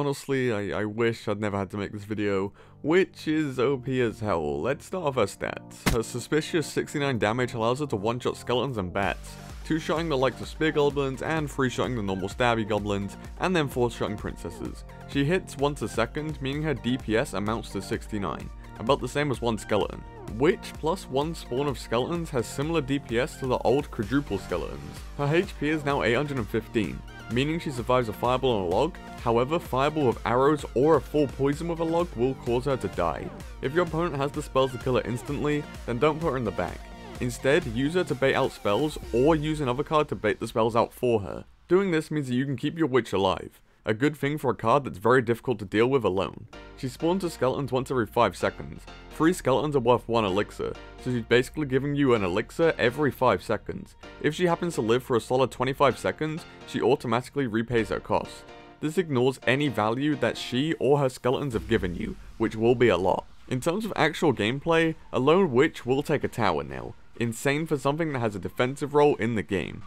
Honestly, I wish I'd never had to make this video. Witch is OP as hell. Let's start off her stats. Her suspicious 69 damage allows her to one-shot skeletons and bats, 2-shotting the likes of spear goblins, and 3-shotting the normal stabby goblins, and then 4-shotting princesses. She hits once a second, meaning her DPS amounts to 69, about the same as one skeleton. Witch plus one spawn of skeletons has similar DPS to the old quadruple skeletons. Her HP is now 815, meaning she survives a fireball on a log. However, fireball with arrows or a full poison with a log will cause her to die. If your opponent has the spells to kill her instantly, then don't put her in the back. Instead, use her to bait out spells, or use another card to bait the spells out for her. Doing this means that you can keep your witch alive, a good thing for a card that's very difficult to deal with alone. She spawns her skeletons once every 5 seconds. 3 skeletons are worth 1 elixir, so she's basically giving you an elixir every 5 seconds. If she happens to live for a solid 25 seconds, she automatically repays her cost. This ignores any value that she or her skeletons have given you, which will be a lot. In terms of actual gameplay, a lone witch will take a tower now. Insane for something that has a defensive role in the game.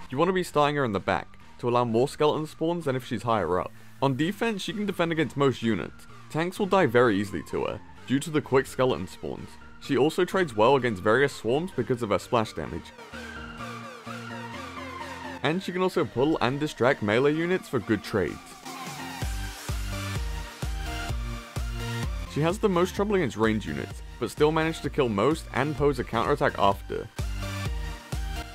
You want to be starting her in the back, to allow more skeleton spawns than if she's higher up. On defense, she can defend against most units. Tanks will die very easily to her, due to the quick skeleton spawns. She also trades well against various swarms because of her splash damage. And she can also pull and distract melee units for good trades. She has the most trouble against range units, but still managed to kill most and pose a counterattack after.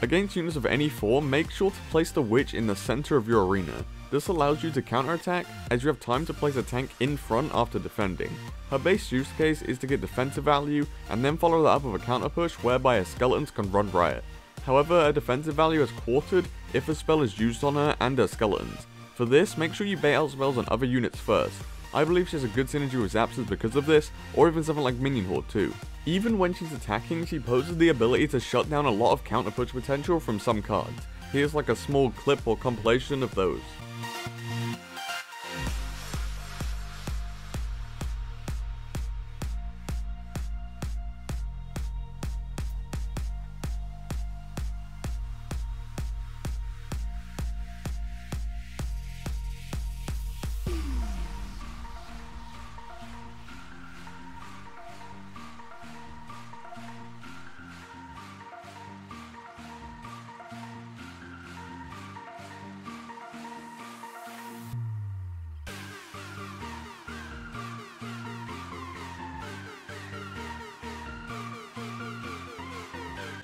Against units of any form, make sure to place the witch in the center of your arena. This allows you to counterattack, as you have time to place a tank in front after defending. Her base use case is to get defensive value, and then follow that up with a counter push whereby her skeletons can run riot. However, her defensive value is quartered if a spell is used on her and her skeletons. For this, make sure you bait out spells on other units first. I believe she has a good synergy with Zapsters because of this, or even something like Minion Horde too. Even when she's attacking, she poses the ability to shut down a lot of counter push potential from some cards. Here's like a small clip or compilation of those.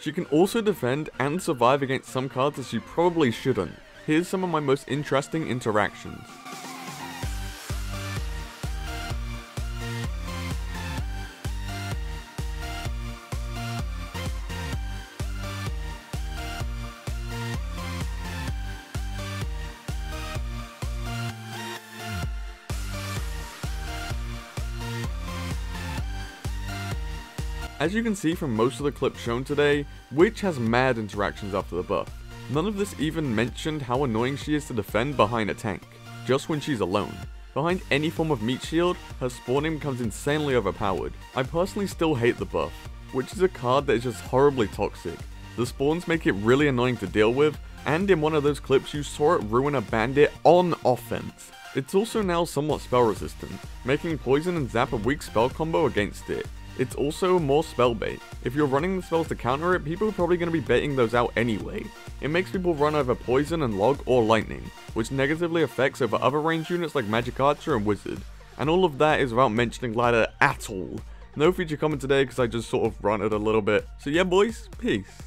She can also defend and survive against some cards that she probably shouldn't. Here's some of my most interesting interactions. As you can see from most of the clips shown today, Witch has mad interactions after the buff. None of this even mentioned how annoying she is to defend behind a tank, just when she's alone. Behind any form of meat shield, her spawning becomes insanely overpowered. I personally still hate the buff, which is a card that is just horribly toxic. The spawns make it really annoying to deal with, and in one of those clips you saw it ruin a bandit on offense. It's also now somewhat spell resistant, making poison and zap a weak spell combo against it. It's also more spell bait. If you're running the spells to counter it, people are probably going to be baiting those out anyway. It makes people run over poison and log or lightning, which negatively affects over other range units like magic archer and wizard. And all of that is without mentioning glider at all. No feature comment today because I just sort of ranted a little bit. So yeah boys, peace.